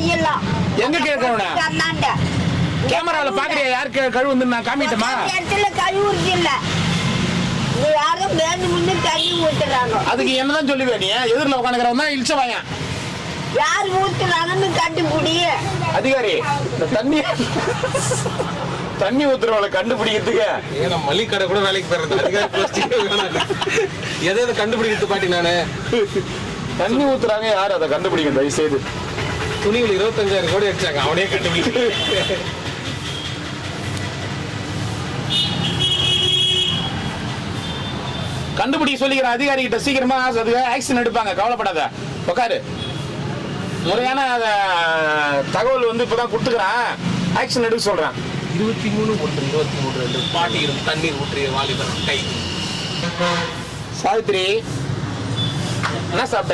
கையெல்லாம் எங்க கேட்கறவன அண்ணாண்ட கேமரால பாக்குறியா யார் கழுவு வந்து நான் காமிட்டமா இடத்துல கழுவுறது இல்ல யாரும் வேணும்னு தண்ணி ஊத்துறாங்க அதுக்கு என்னதான் சொல்லுவே நீ எதிரில் உட்காந்துக்கிறவன் தான் இழிச்ச வாயன் யார் ஊத்துறாங்கன்னு கண்டுபிடி அதிகாரி இந்த தண்ணி ஊத்துறவளை கண்டுபிடிக்கிறதுக்கு ஏன்னா மளிகை கடை கூட வேலைக்கு போறது அதிகாரி எதை கண்டுபிடிக்கிறது பாட்டி நானு தண்ணி ஊத்துறாங்க யாரு அதை கண்டுபிடிக்க தயவு செய்து துணிகள் 25,000 கோடி அடிச்சாங்க அவனே கண்டுபிடிக்க கண்டுபிடிக்க சொல்லிக்கிற அதிகாரி கிட்ட சீக்கிரமா ஆக்ஷன் எடுப்பாங்க கவலைப்படாத உட்காரு முறையான தகவல் வந்து இப்பதான் கொடுத்துக்கிறான் ஆக்ஷன் எடுக்க சொல்றேன் 23/1/23 பாட்டியிலும் தண்ணீர் ஊற்றிய வாலிபர் கை சாவித்திரி என்ன சாப்பிட்ட